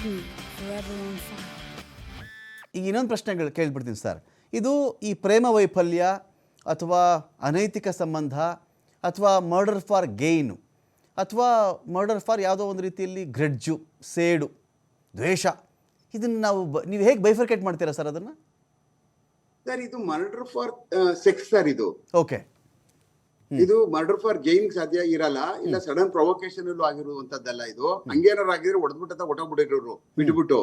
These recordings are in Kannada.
me forever on fire. ಈಗ ಇನ್ನೊಂದು ಪ್ರಶ್ನೆಗಳು ಕೇಳ್ಬಿಡ್ತೀನಿ ಸರ್. ಇದು ಈ ಪ್ರೇಮ ವೈಫಲ್ಯ ಅಥವಾ ಅನೈತಿಕ ಸಂಬಂಧ ಅಥವಾ ಮರ್ಡರ್ ಫಾರ್ ಗೇಯ್ನು ಅಥವಾ ಮರ್ಡರ್ ಫಾರ್ ಯಾವುದೋ ಒಂದು ರೀತಿಯಲ್ಲಿ ಗ್ರೆಡ್ಜು, ಸೇಡು, ದ್ವೇಷ, ಇದನ್ನು ನೀವು ಹೇಗೆ ಬೈಫರ್ಕೇಟ್ ಮಾಡ್ತೀರಾ ಸರ್ ಅದನ್ನು? ಸರ್ ಇದು ಮರ್ಡರ್ ಫಾರ್ ಸೆಕ್ಸ್ ಸರ್. ಇದು ಓಕೆ, ಇದು ಮರ್ಡರ್ ಫಾರ್ ಗೇನ್ ಸಾಧ್ಯ ಇರಲ್ಲ, ಇಲ್ಲ ಸಡನ್ ಪ್ರೊವೊಕೇಶನ್ ಅಲ್ಲೂ ಆಗಿರುವಂತದ್ದಲ್ಲ. ಇದು ಹಂಗೇನಾರು ಆಗಿದ್ರೆ ಹೊಡೆದ್ಬಿಟ್ಟ ಹೊಟ್ಟೋಗ್ಬಿಟ್ಟಿರೋರು ಬಿಟ್ಬಿಟ್ಟು.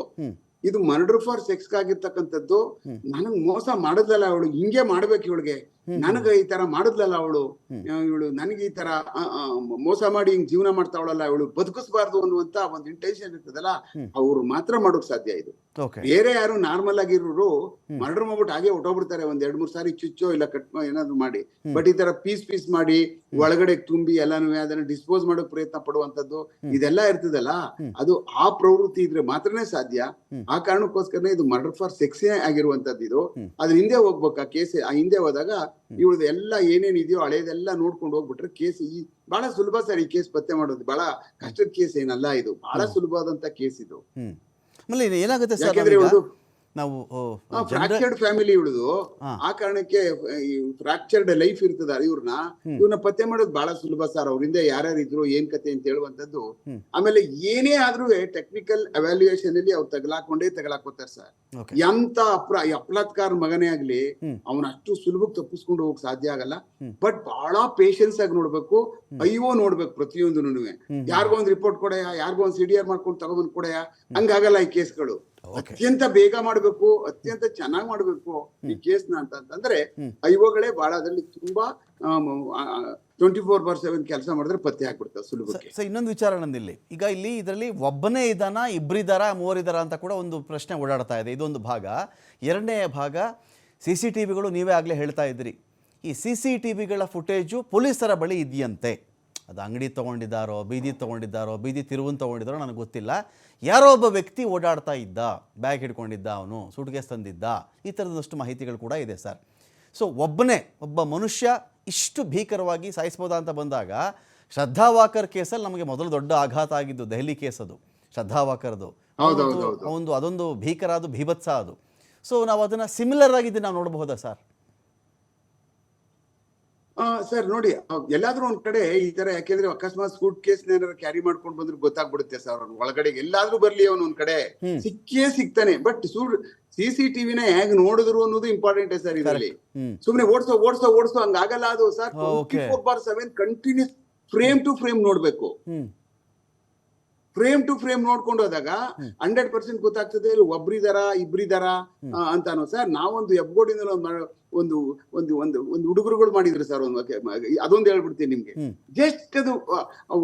ಇದು ಮರ್ಡರ್ ಫಾರ್ ಸೆಕ್ಸ್ ಆಗಿರ್ತಕ್ಕಂಥದ್ದು. ನನಗ್ ಮೋಸ ಮಾಡಿದ್ಲಲ್ಲ ಅವಳು, ಹಿಂಗೆ ಮಾಡ್ಬೇಕು ಇವಳಿಗೆ, ನನಗ ಈ ತರ ಮಾಡಿದ್ಲಲ್ಲ ಅವಳು, ಇವಳು ನನಗೆ ಈ ತರ ಮೋಸ ಮಾಡಿ ಹಿಂಗ್ ಜೀವನ ಮಾಡ್ತಾವಳಲ್ಲ, ಇವಳು ಬದುಕಿಸಬಾರ್ದು ಅನ್ನುವಂತ ಒಂದು ಇಂಟೆನ್ಷನ್ ಇರ್ತದಲ್ಲ, ಅವ್ರು ಮಾತ್ರ ಮಾಡೋಕ್ ಸಾಧ್ಯ. ಇದು ಬೇರೆ ಯಾರು ನಾರ್ಮಲ್ ಆಗಿರೋರು ಮರ್ಡರ್ ಮಾಡ್ಬಿಟ್ಟು ಹಾಗೆ ಹೊಟ್ಟೋಗ್ಬಿಡ್ತಾರೆ, ಒಂದ್ 2-3 ಸಾರಿ ಚುಚ್ಚೋ ಇಲ್ಲ ಕಟ್ ಏನಾದ್ರು ಮಾಡಿ. ಬಟ್ ಈ ತರ ಪೀಸ್ ಮಾಡಿ ಒಳಗಡೆ ತುಂಬಿ ಎಲ್ಲಾನು ಅದನ್ನ ಡಿಸ್ಪೋಸ್ ಮಾಡೋಕ್ ಪ್ರಯತ್ನ ಪಡುವಂತದ್ದು ಇದೆಲ್ಲ ಇರ್ತದಲ್ಲ, ಅದು ಆ ಪ್ರವೃತ್ತಿ ಇದ್ರೆ ಮಾತ್ರನೇ ಸಾಧ್ಯ. ಆ ಕಾರಣಕ್ಕೋಸ್ಕರನೇ ಇದು ಮರ್ಡರ್ ಫಾರ್ ಸೆಕ್ಸ್ ಆಗಿರುವಂತದ್ದು. ಇದು ಅದ್ರ ಹಿಂದೆ ಹೋಗ್ಬೇಕು. ಆ ಕೇಸ್ ಹಿಂದೆ ಹೋದಾಗ ಇವಳದು ಎಲ್ಲ ಏನೇನಿದೆಯೋ ಹಳೇದೆಲ್ಲ ನೋಡ್ಕೊಂಡು ಹೋಗ್ಬಿಟ್ರೆ ಕೇಸ್ ಬಹಳ ಸುಲಭ ಸರ್. ಈ ಕೇಸ್ ಪತ್ತೆ ಮಾಡೋದು ಬಹಳ ಕಷ್ಟದ ಕೇಸ್ ಏನಲ್ಲ, ಇದು ಬಹಳ ಸುಲಭವಾದಂತ ಕೇಸ್ ಇದು. ಏನಾಗುತ್ತೆ ಯಾಕಂದ್ರೆ ಇವಳು ನಾವು ಫ್ರಾಕ್ಚರ್ಡ್ ಫ್ಯಾಮಿಲಿ ಇವಳದು, ಆ ಕಾರಣಕ್ಕೆ ಫ್ರಾಕ್ಚರ್ಡ್ ಲೈಫ್ ಇರ್ತದ. ಇವ್ರನ್ನ ಪತ್ತೆ ಮಾಡೋದು ಬಹಳ ಸುಲಭ ಸರ್. ಅವ್ರಿಂದ ಯಾರ್ಯಾರು ಇದ್ರು ಏನ್ ಕತೆ ಅಂತ ಹೇಳುವಂತದ್ದು. ಆಮೇಲೆ ಏನೇ ಆದ್ರೂ ಟೆಕ್ನಿಕಲ್ ಅವ್ಯಾಲ್ಯೂಯೇಷನ್ ಅಲ್ಲಿ ಅವ್ರು ತಗಲಾಕೋತಾರೆ ಸರ್. ಎಂತ ಅಪ್ಲಾತ್ಕಾರ ಮಗನೇ ಆಗ್ಲಿ ಅವನ ಅಷ್ಟು ಸುಲಭಕ್ಕೆ ತಪ್ಪಿಸ್ಕೊಂಡು ಹೋಗಕ್ ಸಾಧ್ಯ ಆಗಲ್ಲ. ಬಟ್ ಬಹಳ ಪೇಶನ್ಸ್ ಆಗಿ ನೋಡ್ಬೇಕು, ಅಯ್ಯೋ ನೋಡ್ಬೇಕು ಪ್ರತಿಯೊಂದೂ. ಯಾರಿಗೋ ಒಂದ್ ರಿಪೋರ್ಟ್ ಕೊಡಯ, ಯಾರಿಗೋ ಒಂದ್ CDR ಮಾಡ್ಕೊಂಡು ತಗೊಂಡ್ಬಂದ್ ಕೊಡಯ, ಹಂಗಾಗಲ್ಲ ಈ ಕೇಸ್ಗಳು. ಅತ್ಯಂತ ಬೇಗ ಮಾಡ್ಬೇಕು, ಅತ್ಯಂತ ಚೆನ್ನಾಗಿ ಮಾಡ್ಬೇಕು ಈ ಕೇಸ್ನ ಅಂತಂದ್ರೆ ಐಒಗಳೇ ಬಹಳ ಅದ್ರಲ್ಲಿ ತುಂಬಾ 24/7 ಕೆಲಸ ಮಾಡಿದ್ರೆ ಪತ್ತೆ ಹಾಕ್ಬಿಡ್ತಾರೆ ಸುಲಭಕ್ಕೆ. ಇನ್ನೊಂದು ವಿಚಾರ ನಂದಿಲ್ಲಿ, ಈಗ ಇದರಲ್ಲಿ ಒಬ್ಬನೇ ಇದ್ದಾನ, ಇಬ್ಬರಿದಾರ, ಮೂವರಿದಾರ ಅಂತ ಕೂಡ ಒಂದು ಪ್ರಶ್ನೆ ಓಡಾಡ್ತಾ ಇದೆ. ಇದೊಂದು ಭಾಗ. ಎರಡನೇ ಭಾಗ, CCTVಗಳು ನೀವೇ ಆಗ್ಲೇ ಹೇಳ್ತಾ ಇದ್ರಿ, ಈ CCTVಗಳ ಫುಟೇಜು ಪೊಲೀಸರ ಬಳಿ ಇದೆಯಂತೆ. ಅದು ಅಂಗಡಿ ತೊಗೊಂಡಿದ್ದಾರೋ, ಬೀದಿ ತಿರುವನ್ ತೊಗೊಂಡಿದ್ದಾರೋ ನನಗೆ ಗೊತ್ತಿಲ್ಲ. ಯಾರೋ ಒಬ್ಬ ವ್ಯಕ್ತಿ ಓಡಾಡ್ತಾ ಇದ್ದ, ಬ್ಯಾಗ್ ಹಿಡ್ಕೊಂಡಿದ್ದ, ಅವನು ಸೂಟ್ಕೇಸ್ ತಂದಿದ್ದ, ಈ ಥರದಷ್ಟು ಮಾಹಿತಿಗಳು ಕೂಡ ಇದೆ ಸರ್. ಸೊ ಒಬ್ಬ ಮನುಷ್ಯ ಇಷ್ಟು ಭೀಕರವಾಗಿ ಸಾಯಿಸ್ಬೋದಾ ಅಂತ ಬಂದಾಗ, ಶ್ರದ್ಧಾ ವಾಕರ್ ಕೇಸಲ್ಲಿ ನಮಗೆ ಮೊದಲು ದೊಡ್ಡ ಆಘಾತ ಆಗಿದ್ದು ದೆಹಲಿ ಕೇಸ್. ಅದು ಶ್ರದ್ಧಾ ವಾಕರ್ದು ಅದೊಂದು ಭೀಕರ, ಅದು ಭೀಭತ್ಸ ಅದು. ಸೊ ನಾವು ಅದನ್ನು ಸಿಮಿಲರ್ ಆಗಿ ನಾವು ನೋಡಬಹುದಾ ಸರ್? ಸರ್ ನೋಡಿ, ಎಲ್ಲಾದ್ರೂ ಒಂದ್ ಕಡೆ ಈ ತರ, ಯಾಕೆಂದ್ರೆ ಅಕಸ್ಮಾತ್ ಸೂಟ್ ಕೇಸ್ ಏನಾದ್ರು ಕ್ಯಾರಿ ಮಾಡ್ಕೊಂಡು ಬಂದ್ರೆ ಗೊತ್ತಾಗ್ಬಿಡುತ್ತೆ ಸರ್. ಅವ್ನ ಒಳಗಡೆ ಎಲ್ಲಾದ್ರೂ ಬರ್ಲಿ ಅವನು ಒಂದ್ ಕಡೆ ಸಿಕ್ತಾನೆ. ಬಟ್ CCTVನ ಹೇಗ್ ನೋಡಿದ್ರು ಅನ್ನೋದು ಇಂಪಾರ್ಟೆಂಟ್ ಸರ್ ಇದರಲ್ಲಿ. ಸುಮ್ನೆ ಓಡಿಸೋ ಹಂಗಾಗಲ್ಲ ಅದು sir. 24/7 continuous frame to frame ನೋಡ್ಬೇಕು. ಫ್ರೇಮ್ ಟು ಫ್ರೇಮ್ ನೋಡ್ಕೊಂಡು ಹೋದಾಗ 100% ಗೊತ್ತಾಗ್ತದೆ ಇಬ್ರಿದಾರ ಅಂತಾನು ಸರ್. ನಾವೊಂದು ಎಬ್ಗೋಡಿಂದ ಒಂದು ಹುಡುಗರುಗಳು ಮಾಡಿದ್ರು ಸರ್. ಅದೊಂದು ಹೇಳ್ಬಿಡ್ತೀನಿ ನಿಮ್ಗೆ. ಜಸ್ಟ್ ಅದು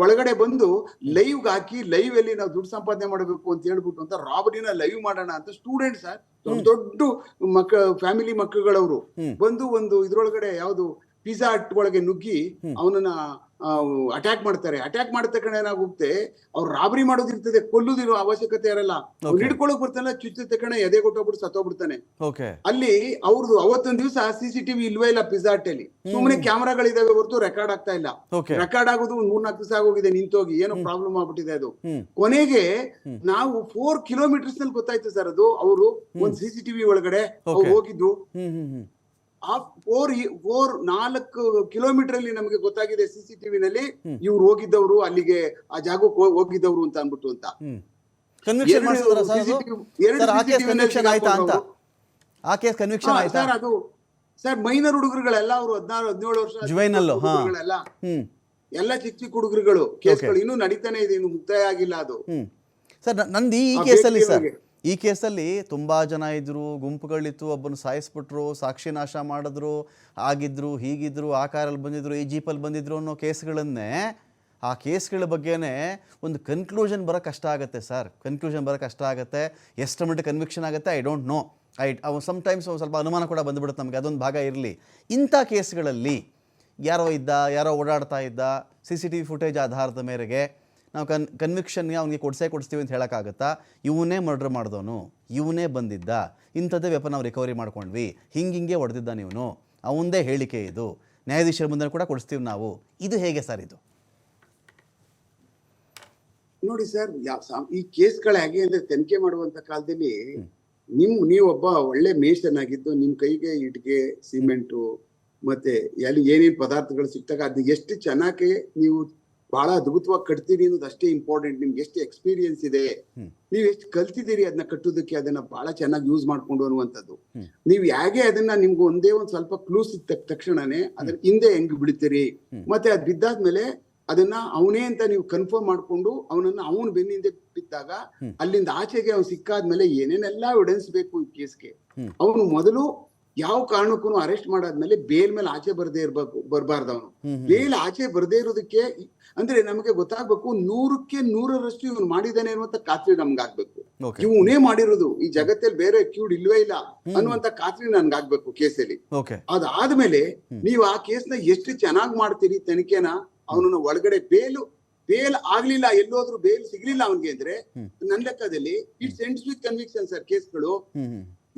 ಒಳಗಡೆ ಬಂದು ಲೈವ್ ಹಾಕಿ, ಲೈವ್ ಅಲ್ಲಿ ನಾವು ದುಡ್ಡು ಸಂಪಾದನೆ ಮಾಡಬೇಕು ಅಂತ ಹೇಳ್ಬಿಟ್ಟು ಅಂತ ರಾಬರಿನ ಲೈವ್ ಮಾಡೋಣ ಅಂತ ಸ್ಟೂಡೆಂಟ್ ಸರ್, ದೊಡ್ಡ ಫ್ಯಾಮಿಲಿ ಮಕ್ಕಳುಗಳವರು ಬಂದು ಒಂದು ಇದ್ರೊಳಗಡೆ ಯಾವ್ದು ಪಿಜ್ಜಾ ಹಟ್ ಒಳಗೆ ನುಗ್ಗಿ ಅವನನ್ನ ಅಟ್ಯಾಕ್ ಮಾಡ್ತಾರೆ. ಅಟ್ಯಾಕ್ ಮಾಡಿದ ತಕ್ಷಣ ಏನಾಗುತ್ತೆ, ಅವ್ರು ರಾಬರಿ ಮಾಡೋದಿರ್ತದೆ, ಕೊಲ್ಲುದಿರೋ ಅವಶ್ಯಕತೆ ಇರಲ್ಲ. ಅವ್ರು ಹಿಡ್ಕೊಳಕ್ ಬರ್ತಾನೆ, ಚುಚ್ಚಿದ ತಕ್ಷಣ ಎದೆ ಕೊಟ್ಟೋಗ್ಬಿಟ್ಟು ಸತ್ತೋಗ್ಬಿಡ್ತಾನೆ. ಅಲ್ಲಿ ಅವ್ರದ್ದು ಅವತ್ತೊಂದ್ ದಿವಸ CCTV ಇಲ್ವೇ ಇಲ್ಲ ಪಿಜ್ಜಾ ಹಟ್ ಅಲ್ಲಿ. ಸುಮ್ಮನೆ ಕ್ಯಾಮರಾಗಳಿದಾವೆ ಹೊರತು ರೆಕಾರ್ಡ್ ಆಗ್ತಾ ಇಲ್ಲ. ರೆಕಾರ್ಡ್ ಆಗೋದು 3-4 ದಿವಸ ಆಗೋಗಿದೆ, ನಿಂತೋಗಿ ಏನೋ ಪ್ರಾಬ್ಲಮ್ ಆಗ್ಬಿಟ್ಟಿದೆ ಅದು. ಕೊನೆಗೆ ನಾವು 4 ಕಿಲೋಮೀಟರ್ಸ್ ನಲ್ಲಿ ಗೊತ್ತಾಯ್ತು ಸರ್. ಅದು ಅವರು ಒಂದ್ CCTV ಒಳಗಡೆ ಅವ್ರು ಹೋಗಿದ್ದು 4 ಕಿಲೋಮೀಟರ್ ಅಲ್ಲಿ ನಮಗೆ ಗೊತ್ತಾಗಿದೆ CCTVನಲ್ಲಿ ಇವ್ರು ಹೋಗಿದ್ದವ್ರು, ಅಲ್ಲಿಗೆ ಆ ಜಾಗಕ್ಕೆ ಹೋಗಿದ್ದವ್ರು ಅಂತ ಅನ್ಬಿಟ್ಟು ಅಂತ. ಅದು ಸರ್ ಮೈನರ್ ಹುಡುಗರುಗಳೆಲ್ಲ, ಅವರು 16-17 ವರ್ಷ ಎಲ್ಲ ಚಿಕ್ಕ ಹುಡುಗರುಗಳು. ಕೇಸ್ಗಳು ಇನ್ನೂ ನಡೀತಾನೆ ಇದೆ, ಇನ್ನು ಮುಕ್ತಾಯ ಆಗಿಲ್ಲ ಅದು ಸರ್. ನಂದು ಈ ಕೇಸಲ್ಲಿ ತುಂಬ ಜನ ಇದ್ದರು, ಗುಂಪುಗಳಿತ್ತು, ಒಬ್ಬನು ಸಾಯಿಸ್ಬಿಟ್ರು, ಸಾಕ್ಷಿ ನಾಶ ಮಾಡಿದ್ರು, ಆಗಿದ್ರು, ಹೀಗಿದ್ರು, ಆ ಕಾರಲ್ಲಿ ಬಂದಿದ್ರು, ಈ ಜೀಪಲ್ಲಿ ಬಂದಿದ್ರು ಅನ್ನೋ ಕೇಸ್ಗಳನ್ನೇ, ಆ ಕೇಸ್ಗಳ ಬಗ್ಗೆನೇ ಒಂದು ಕನ್ಕ್ಲೂಷನ್ ಬರೋಕ್ಕೆ ಕಷ್ಟ ಆಗುತ್ತೆ ಸರ್. ಕಷ್ಟ ಆಗುತ್ತೆ. ಎಷ್ಟು ಮಟ್ಟಿಗೆ ಕನ್ವಿಕ್ಷನ್ ಆಗುತ್ತೆ ಐ ಡೋಂಟ್ ನೋ. ಸಮ್ಟೈಮ್ಸ್ ಸ್ವಲ್ಪ ಅನುಮಾನ ಕೂಡ ಬಂದುಬಿಡುತ್ತೆ ನಮಗೆ. ಅದೊಂದು ಭಾಗ ಇರಲಿ. ಇಂಥ ಕೇಸ್ಗಳಲ್ಲಿ ಯಾರೋ ಓಡಾಡ್ತಾ ಇದ್ದ, CCTV ಫುಟೇಜ್ ಆಧಾರದ ಮೇರೆಗೆ ನಾವು ಕನ್ವಿಕ್ಷನ್ಗೆ ಅವ್ನಿಗೆ ಕೊಡಿಸ್ತೀವಿ ಅಂತ ಹೇಳೋಕ್ಕಾಗತ್ತಾ? ಇವನೇ ಮರ್ಡರ್ ಮಾಡಿದವನು, ಇವನೇ ಬಂದಿದ್ದ, ಇಂಥದ್ದೇ ವೆಪನ್ ನಾವು ರಿಕವರಿ ಮಾಡ್ಕೊಂಡ್ವಿ, ಹಿಂಗೆ ಹೊಡೆದಿದ್ದ ನೀವನು, ಅವಂದೇ ಹೇಳಿಕೆ ಇದು, ನ್ಯಾಯಾಧೀಶರ ಮುಂದೆ ಕೂಡ ಕೊಡಿಸ್ತೀವಿ ನಾವು. ಇದು ಹೇಗೆ ಸರ್? ಇದು ನೋಡಿ ಸರ್, ಈ ಕೇಸ್ಗಳು ಹೇಗೆ ಅಂದ್ರೆ ತನಿಖೆ ಮಾಡುವಂತ ಕಾಲದಲ್ಲಿ ನೀವೊಬ್ಬ ಒಳ್ಳೆ ಮೇಷನಾಗಿದ್ದು ನಿಮ್ ಕೈಗೆ ಇಟ್ಗೆ ಸಿಮೆಂಟು ಮತ್ತೆ ಎಲ್ಲಿ ಏನೇನ್ ಪದಾರ್ಥಗಳು ಸಿಕ್ತಾಗ ಅದನ್ನ ಎಷ್ಟು ಚೆನ್ನಾಗಿ ನೀವು ಬಹಳ ಅದ್ಭುತವಾಗಿ ಕಟ್ತೀರಿ ಅನ್ನೋದು ಅಷ್ಟೇ ಇಂಪಾರ್ಟೆಂಟ್. ನಿಮ್ಗೆ ಎಷ್ಟು ಎಕ್ಸ್ಪೀರಿಯನ್ಸ್ ಇದೆ, ನೀವ್ ಎಷ್ಟು ಕಲ್ತಿದ್ದೀರಿ ಅದನ್ನ ಕಟ್ಟೋದಕ್ಕೆ, ಅದನ್ನ ಬಹಳ ಚೆನ್ನಾಗಿ ಯೂಸ್ ಮಾಡ್ಕೊಂಡು ಅನ್ನುವಂಥದ್ದು. ನೀವ್ ಹೇಗೆ ಅದನ್ನ ನಿಮ್ಗೆ ಒಂದೇ ಒಂದ್ ಸ್ವಲ್ಪ ಕ್ಲೂಸ್ ಇದ್ದ ತಕ್ಷಣನೇ ಅದ್ರ ಹಿಂದೆ ಹೆಂಗ್ ಬಿಡ್ತೀರಿ, ಮತ್ತೆ ಅದ್ ಬಿದ್ದಾದ್ಮೇಲೆ ಅದನ್ನ ಅವನೇ ಅಂತ ನೀವು ಕನ್ಫರ್ಮ್ ಮಾಡ್ಕೊಂಡು ಅವನ ಬೆನ್ನಿಂದ ಬಿದ್ದಾಗ ಅಲ್ಲಿಂದ ಆಚೆಗೆ ಅವ್ನು ಸಿಕ್ಕಾದ್ಮೇಲೆ ಏನೇನೆಲ್ಲಾ ಎವಿಡೆನ್ಸ್ ಬೇಕು ಈ ಕೇಸ್ಗೆ, ಅವನು ಮೊದಲು ಯಾವ ಕಾರಣಕ್ಕೂ ಅರೆಸ್ಟ್ ಮಾಡಾದ್ಮೇಲೆ ಬೇಲ್ ಮೇಲೆ ಆಚೆ ಬರ್ಬಾರ್ದು. ಅವನು ಬೇಲ್ ಆಚೆ ಬರ್ದೇ ಇರೋದಕ್ಕೆ ಅಂದ್ರೆ ನಮಗೆ ಗೊತ್ತಾಗ್ಬೇಕು 100% ಇವನು ಮಾಡಿದಾನೆ ಅನ್ನುವಂತ ಖಾತ್ರಿ ನಮ್ಗಾಗ್ಬೇಕು. ಇವನೇ ಮಾಡಿರೋದು, ಈ ಜಗತ್ತಲ್ಲಿ ಬೇರೆ ಅಕ್ಯೂಡ್ ಇಲ್ವೇ ಇಲ್ಲ ಅನ್ನುವಂತ ಖಾತ್ರಿ ನನ್ಗಾಗ್ಬೇಕು ಕೇಸಲ್ಲಿ. ಅದಾದ್ಮೇಲೆ ನೀವು ಆ ಕೇಸ್ನ ಎಷ್ಟು ಚೆನ್ನಾಗ್ ಮಾಡ್ತೀರಿ ತನಿಖೆನ, ಅವನನ್ನ ಒಳಗಡೆ ಬೇಲ್ ಆಗ್ಲಿಲ್ಲ, ಎಲ್ಲೋದ್ರು ಬೇಲ್ ಸಿಗ್ಲಿಲ್ಲ ಅವನ್ಗೆ ಅಂದ್ರೆ ನನ್ನ ಲೆಕ್ಕದಲ್ಲಿ it's ends with conviction sir. ಕೇಸ್ಗಳು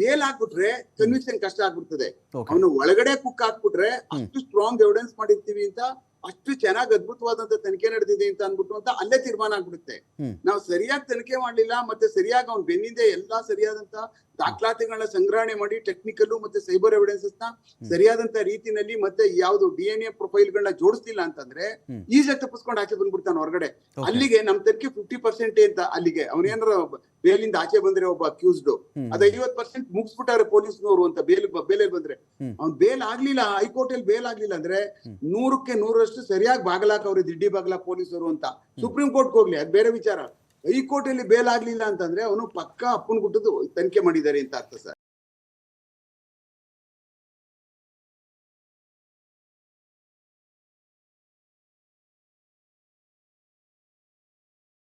ಬೇಲ್ ಹಾಕ್ಬಿಟ್ರೆ ಕನ್ವಿಕ್ಷನ್ ಕಷ್ಟ ಆಗ್ಬಿಡ್ತದೆ. ಅವನು ಒಳಗಡೆ ಕುಕ್ ಹಾಕ್ಬಿಟ್ರೆ ಅಷ್ಟು ಸ್ಟ್ರಾಂಗ್ ಎವಿಡೆನ್ಸ್ ಮಾಡಿರ್ತೀವಿ ಅಂತ, ಅಷ್ಟು ಚೆನ್ನಾಗಿ ಅದ್ಭುತವಾದಂತ ತನಿಖೆ ನಡೆದಿದೆ ಅಂತ ಅನ್ಬಿಟ್ಟು ಅಂತ ಅಲ್ಲೇ ತೀರ್ಮಾನ ಆಗ್ಬಿಡುತ್ತೆ. ನಾವು ಸರಿಯಾಗಿ ತನಿಖೆ ಮಾಡ್ಲಿಲ್ಲ, ಮತ್ತೆ ಸರಿಯಾಗಿ ಅವ್ನ ಬೆನ್ನಿಂದ ಎಲ್ಲಾ ಸರಿಯಾದಂತ ದಾಖಲಾತಿಗಳನ್ನ ಸಂಗ್ರಹಣೆ ಮಾಡಿ ಟೆಕ್ನಿಕಲ್ ಮತ್ತೆ ಸೈಬರ್ ಎವಿಡೆನ್ಸಸ್ ನ ಸರಿಯಾದಂತ ರೀತಿನಲ್ಲಿ ಮತ್ತೆ ಯಾವ್ದು DNA ಪ್ರೊಫೈಲ್ ಗಳನ್ನ ಜೋಡಿಸ್ತಿಲ್ಲ ಅಂತಂದ್ರೆ ಈಜಾಗಿ ತಪ್ಪಿಸ್ಕೊಂಡು ಆಚೆ ಬಂದ್ಬಿಡ್ತಾನೆ ಹೊರಗಡೆ. ಅಲ್ಲಿಗೆ ನಮ್ ತನಿಖೆ 50% ಅಂತ, ಅಲ್ಲಿಗೆ ಅವನೇನಾರ ಬೇಲಿಂದ ಆಚೆ ಬಂದ್ರೆ ಒಬ್ಬ ಅಕ್ಯೂಸ್ಡ್ ಅದ 50% ಮುಗಿಸ್ಬಿಟ್ಟಾರೆ ಪೊಲೀಸ್ನವರು ಅಂತ ಬೇಲಲ್ಲಿ ಬಂದ್ರೆ. ಅವ್ನ್ ಬೇಲ್ ಆಗ್ಲಿಲ್ಲ, ಹೈಕೋರ್ಟ್ ಅಲ್ಲಿ ಬೇಲ್ ಆಗ್ಲಿಲ್ಲ ಅಂದ್ರೆ 100% ಸರಿಯಾಗಿ ಬಾಗಲಾಕವ್ರೆ ದಿಡ್ಡಿ ಬಾಗಲ ಪೊಲೀಸರು ಅಂತ. ಸುಪ್ರೀಂ ಕೋರ್ಟ್ ಹೋಗ್ಲಿ, ಅದ್ ಬೇರೆ ವಿಚಾರ. ಹೈಕೋರ್ಟ್ ಅಲ್ಲಿ ಬೇಲ್ ಆಗ್ಲಿಲ್ಲ ಅಂತಂದ್ರೆ ಅವನು ಪಕ್ಕಾ ಅಪ್ಪನ್ ಗುಟ್ಟದ್ದು ತನಿಖೆ ಮಾಡಿದ್ದಾರೆ ಅಂತ ಅರ್ಥ ಸರ್.